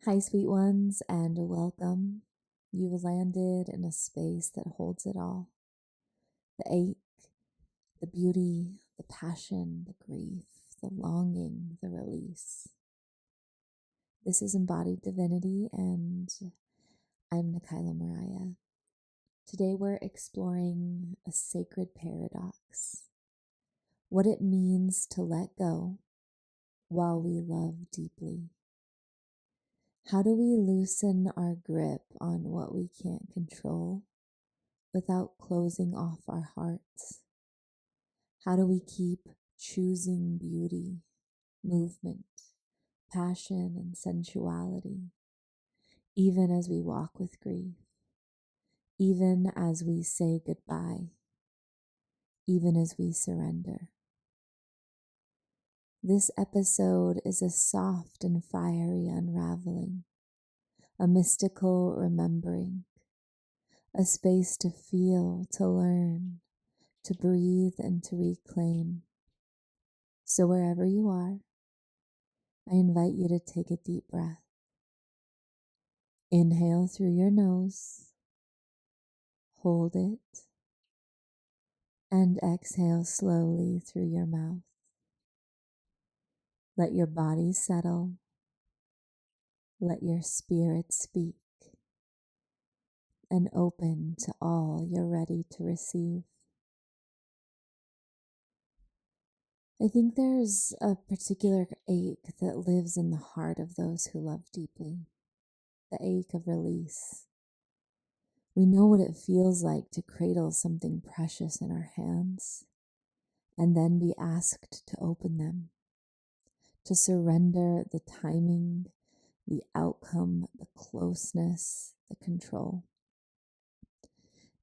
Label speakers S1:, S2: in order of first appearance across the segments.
S1: Hi, sweet ones, and welcome. You've landed in a space that holds it all: the ache, the beauty, the passion, the grief, the longing, the release. This is Embodied Divinity, and I'm Nikyla Maria. Today, we're exploring a sacred paradox: what it means to let go while we love deeply. How do we loosen our grip on what we can't control without closing off our hearts? How do we keep choosing beauty, movement, passion, and sensuality, even as we walk with grief, even as we say goodbye, even as we surrender? This episode is a soft and fiery unraveling, a mystical remembering, a space to feel, to learn, to breathe, and to reclaim. So wherever you are, I invite you to take a deep breath. Inhale through your nose, hold it, and exhale slowly through your mouth. Let your body settle. Let your spirit speak, and open to all you're ready to receive. I think there's a particular ache that lives in the heart of those who love deeply, the ache of release. We know what it feels like to cradle something precious in our hands and then be asked to open them, to surrender the timing, the outcome, the closeness, the control.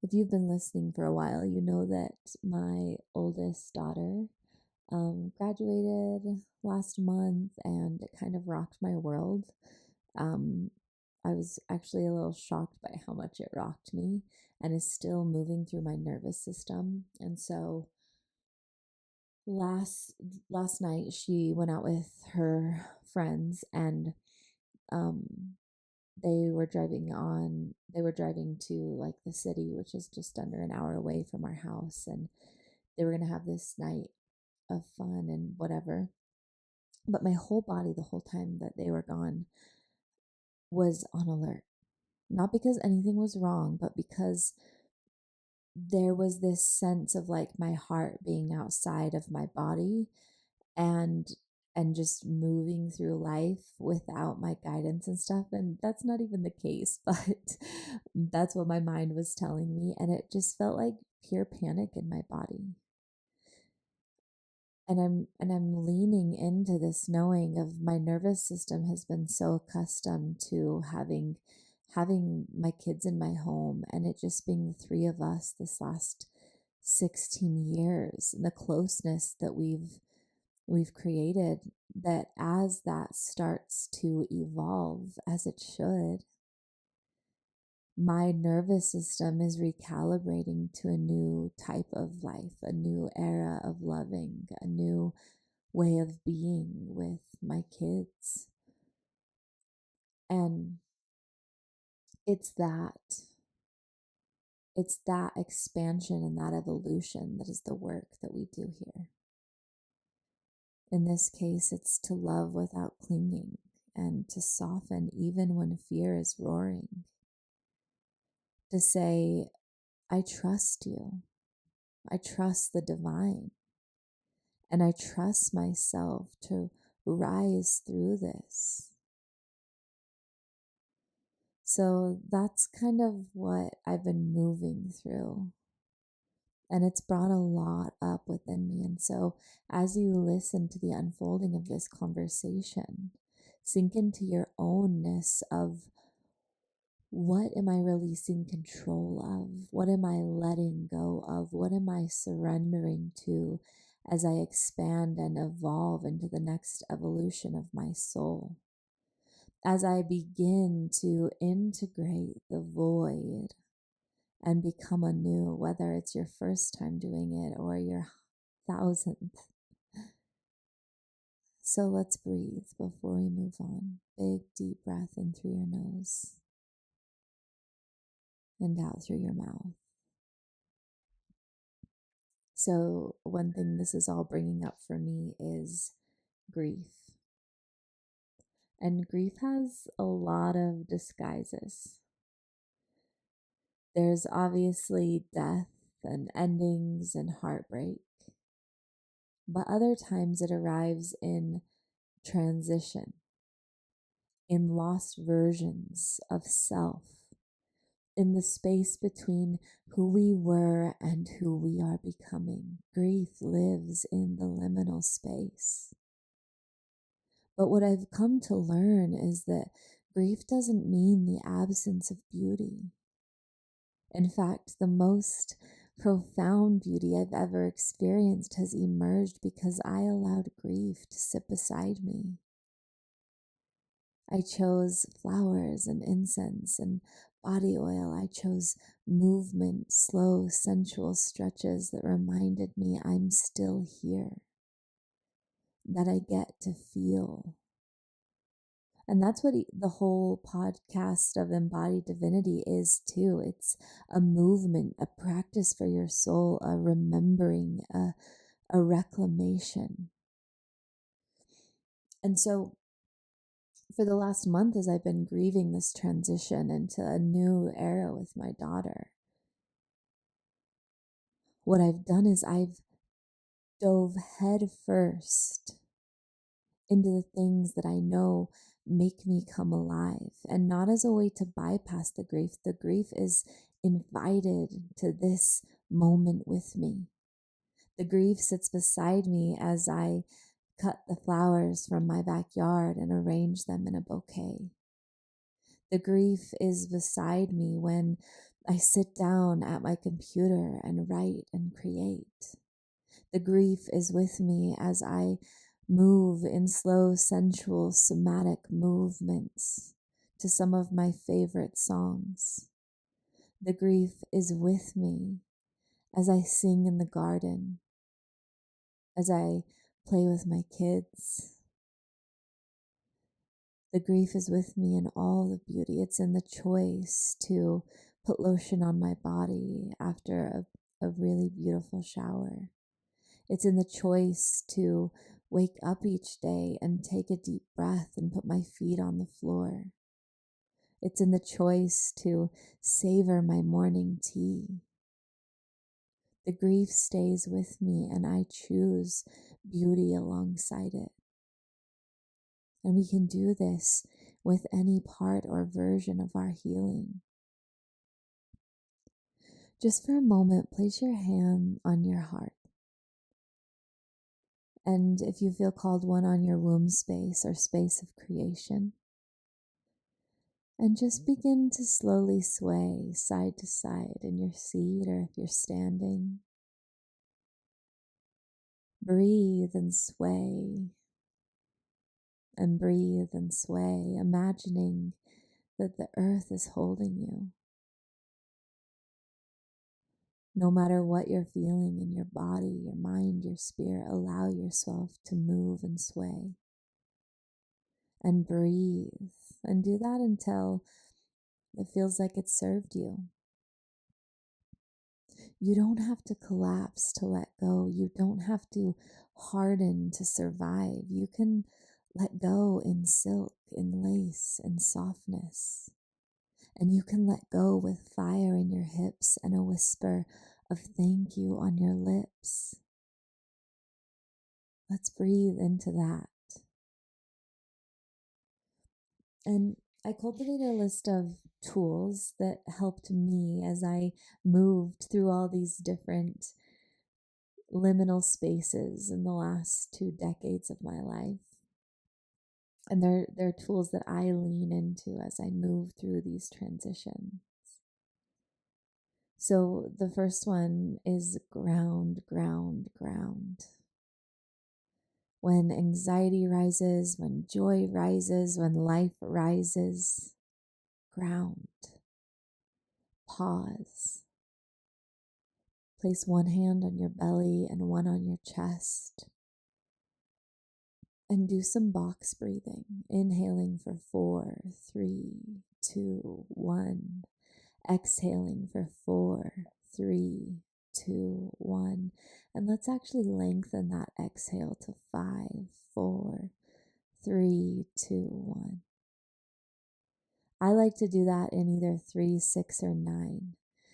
S1: If you've been listening for a while, you know that my oldest daughter graduated last month, and it kind of rocked my world. I was actually a little shocked by how much it rocked me and is still moving through my nervous system. And so last night she went out with her friends, and they were driving to like the city, which is just under an hour away from our house, and they were going to have this night of fun and whatever. But my whole body the whole time that they were gone was on alert. Not because anything was wrong, but because there was this sense of like my heart being outside of my body and just moving through life without my guidance and stuff. And that's not even the case, but that's what my mind was telling me. And it just felt like pure panic in my body. And I'm leaning into this knowing of my nervous system has been so accustomed to having my kids in my home, and it just being the three of us this last 16 years, and the closeness that we've created, that as that starts to evolve, as it should, my nervous system is recalibrating to a new type of life, a new era of loving, a new way of being with my kids. And it's that expansion and that evolution that is the work that we do here. In this case, it's to love without clinging and to soften even when fear is roaring. To say, I trust you. I trust the divine. And I trust myself to rise through this. So that's kind of what I've been moving through. And it's brought a lot up within me. And so as you listen to the unfolding of this conversation, sink into your ownness of, what am I releasing control of? What am I letting go of? What am I surrendering to as I expand and evolve into the next evolution of my soul? As I begin to integrate the void and become anew, whether it's your first time doing it or your 1000th. So let's breathe before we move on. Big, deep breath in through your nose and out through your mouth. So one thing this is all bringing up for me is grief. And grief has a lot of disguises. There's obviously death and endings and heartbreak. But other times it arrives in transition, in lost versions of self, in the space between who we were and who we are becoming. Grief lives in the liminal space. But what I've come to learn is that grief doesn't mean the absence of beauty. In fact, the most profound beauty I've ever experienced has emerged because I allowed grief to sit beside me. I chose flowers and incense and body oil. I chose movement, slow, sensual stretches that reminded me I'm still here, that I get to feel. And that's what the whole podcast of Embodied Divinity is too. It's a movement, a practice for your soul, a remembering, a reclamation. And so for the last month, as I've been grieving this transition into a new era with my daughter, what I've done is I've dove head first into the things that I know make me come alive, and not as a way to bypass the grief. The grief is invited to this moment with me. The grief sits beside me as I cut the flowers from my backyard and arrange them in a bouquet. The grief is beside me when I sit down at my computer and write and create. The grief is with me as I move in slow, sensual, somatic movements to some of my favorite songs. The grief is with me as I sing in the garden, as I play with my kids. The grief is with me in all the beauty. It's in the choice to put lotion on my body after a really beautiful shower. It's in the choice to wake up each day and take a deep breath and put my feet on the floor. It's in the choice to savor my morning tea. The grief stays with me and I choose beauty alongside it. And we can do this with any part or version of our healing. Just for a moment, place your hand on your heart. And if you feel called, one on your womb space or space of creation. And just begin to slowly sway side to side in your seat or if you're standing. Breathe and sway. And breathe and sway, imagining that the earth is holding you. No matter what you're feeling in your body, your mind, your spirit, allow yourself to move and sway. And breathe. And do that until it feels like it served you. You don't have to collapse to let go. You don't have to harden to survive. You can let go in silk, in lace, in softness. And you can let go with fire in your hips and a whisper of thank you on your lips. Let's breathe into that. And I cultivated a list of tools that helped me as I moved through all these different liminal spaces in the last 2 decades of my life. And they're tools that I lean into as I move through these transitions. So the first one is ground, ground, ground. When anxiety rises, when joy rises, when life rises, ground. Pause. Place one hand on your belly and one on your chest. And do some box breathing, inhaling for 4, 3, 2, 1. Exhaling for 4, 3, 2, 1. And let's actually lengthen that exhale to 5, 4, 3, 2, 1. I like to do that in either 3, 6, or 9.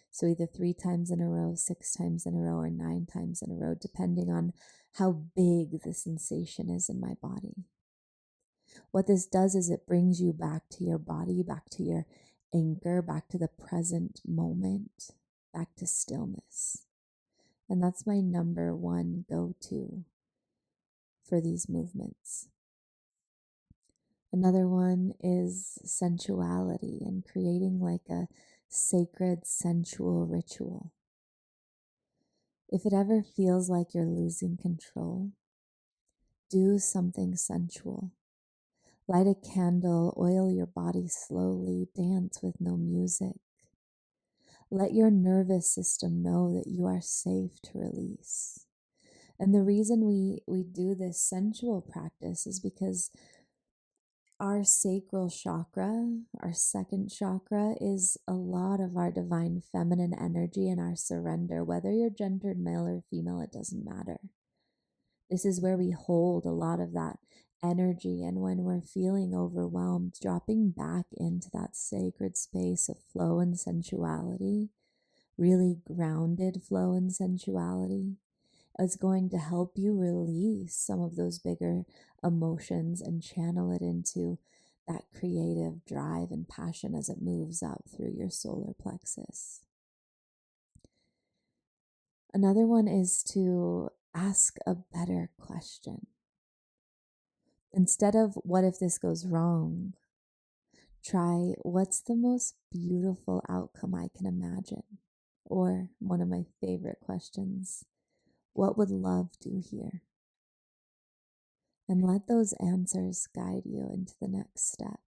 S1: So either 3 times in a row, 6 times in a row, or 9 times in a row, depending on how big the sensation is in my body. What this does is it brings you back to your body, back to your anchor, back to the present moment, back to stillness. And that's my number one go-to for these movements. Another one is sensuality and creating like a sacred sensual ritual. If it ever feels like you're losing control, do something sensual. Light a candle, oil your body slowly, dance with no music. Let your nervous system know that you are safe to release. And the reason we do this sensual practice is because our sacral chakra, our second chakra, is a lot of our divine feminine energy and our surrender. Whether you're gendered male or female, it doesn't matter. This is where we hold a lot of that energy. And when we're feeling overwhelmed, dropping back into that sacred space of flow and sensuality, really grounded flow and sensuality, is going to help you release some of those bigger emotions and channel it into that creative drive and passion as it moves up through your solar plexus. Another one is to ask a better question. Instead of what if this goes wrong, try what's the most beautiful outcome I can imagine? Or one of my favorite questions, what would love do here? And let those answers guide you into the next step.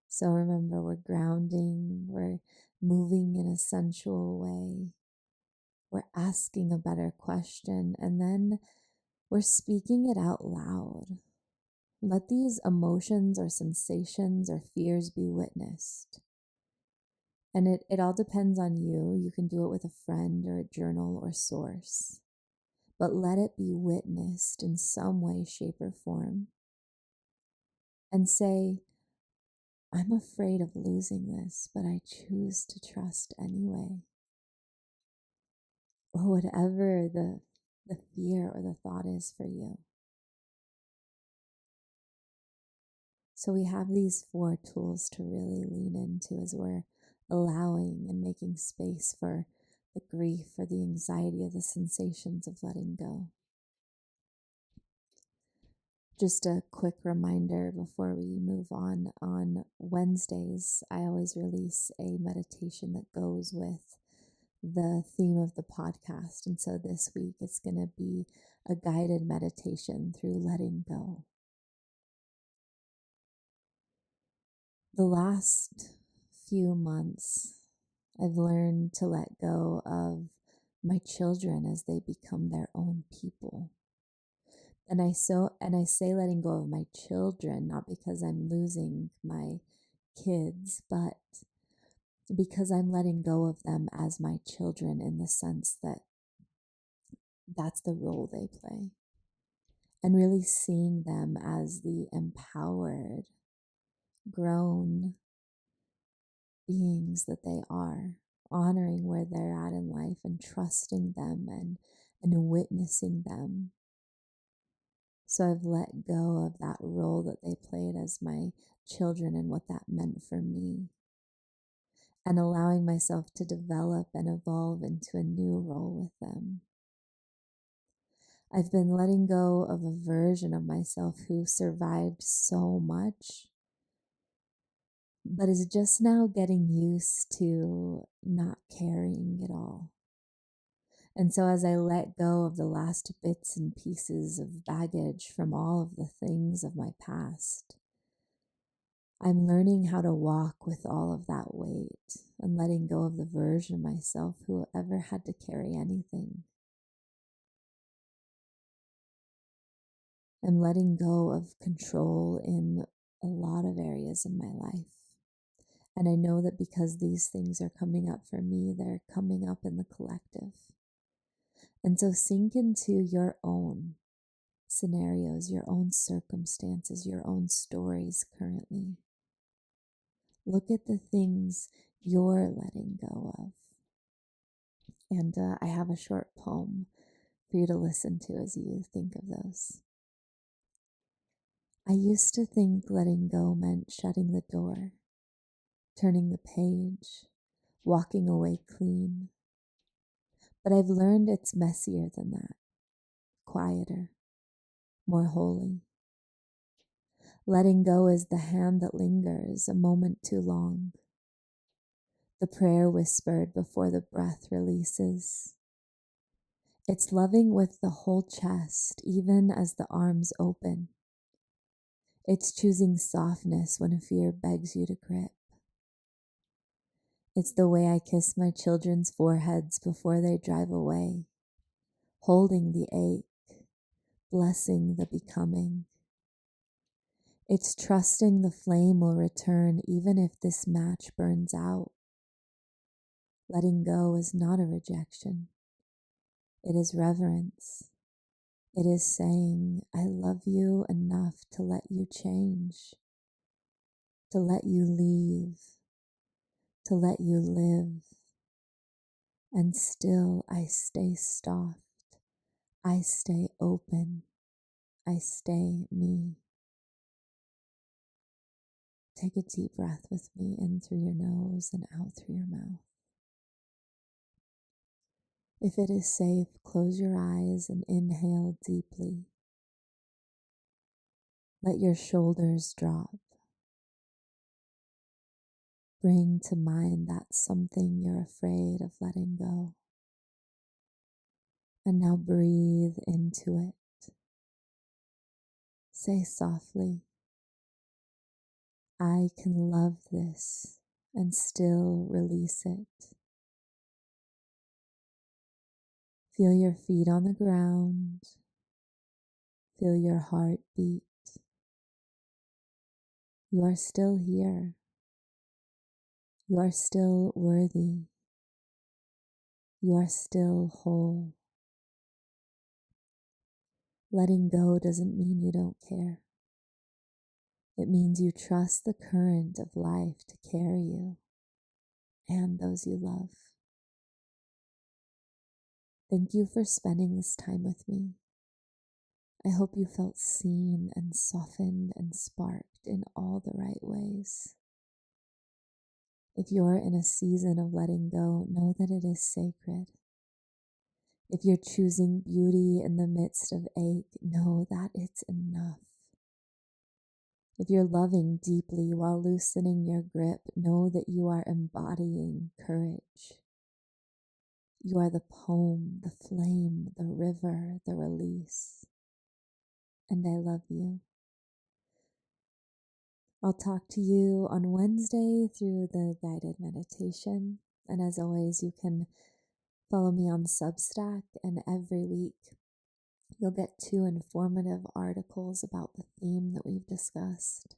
S1: So remember, we're grounding, we're moving in a sensual way, we're asking a better question, and then we're speaking it out loud. Let these emotions or sensations or fears be witnessed. And it all depends on you. You can do it with a friend or a journal or source. But let it be witnessed in some way, shape, or form. And say, I'm afraid of losing this, but I choose to trust anyway. Or whatever the fear or the thought is for you. So we have these 4 tools to really lean into as we're allowing and making space for the grief or the anxiety or the sensations of letting go. Just a quick reminder before we move on Wednesdays, I always release a meditation that goes with the theme of the podcast. And so this week it's going to be a guided meditation through letting go. The last few months, I've learned to let go of my children as they become their own people. And I say letting go of my children, not because I'm losing my kids, but because I'm letting go of them as my children in the sense that that's the role they play. And really seeing them as the empowered, grown beings that they are, honoring where they're at in life and trusting them and witnessing them. So I've let go of that role that they played as my children and what that meant for me, and allowing myself to develop and evolve into a new role with them. I've been letting go of a version of myself who survived so much, but is just now getting used to not carrying it all. And so as I let go of the last bits and pieces of baggage from all of the things of my past, I'm learning how to walk with all of that weight and letting go of the version of myself who ever had to carry anything. I'm letting go of control in a lot of areas in my life. And I know that because these things are coming up for me, they're coming up in the collective. And so sink into your own scenarios, your own circumstances, your own stories currently. Look at the things you're letting go of. And I have a short poem for you to listen to as you think of those. I used to think letting go meant shutting the door, turning the page, walking away clean. But I've learned it's messier than that, quieter, more holy. Letting go is the hand that lingers a moment too long, the prayer whispered before the breath releases. It's loving with the whole chest, even as the arms open. It's choosing softness when fear begs you to grip. It's the way I kiss my children's foreheads before they drive away, holding the ache, blessing the becoming. It's trusting the flame will return even if this match burns out. Letting go is not a rejection. It is reverence. It is saying, I love you enough to let you change, to let you leave, to let you live. And still I stay soft. I stay open. I stay me. Take a deep breath with me in through your nose and out through your mouth. If it is safe, close your eyes and inhale deeply. Let your shoulders drop. Bring to mind that something you're afraid of letting go. And now breathe into it. Say softly, I can love this and still release it. Feel your feet on the ground. Feel your heart beat. You are still here. You are still worthy. You are still whole. Letting go doesn't mean you don't care. It means you trust the current of life to carry you and those you love. Thank you for spending this time with me. I hope you felt seen and softened and sparked in all the right ways. If you're in a season of letting go, know that it is sacred. If you're choosing beauty in the midst of ache, know that it's enough. If you're loving deeply while loosening your grip, know that you are embodying courage. You are the poem, the flame, the river, the release. And I love you. I'll talk to you on Wednesday through the guided meditation. And as always, you can follow me on Substack, and every week you'll get 2 informative articles about the theme that we've discussed,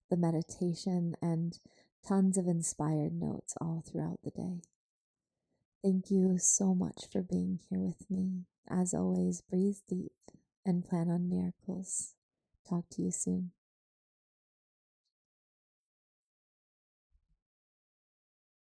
S1: the meditation, and tons of inspired notes all throughout the day. Thank you so much for being here with me. As always, breathe deep and plan on miracles. Talk to you soon.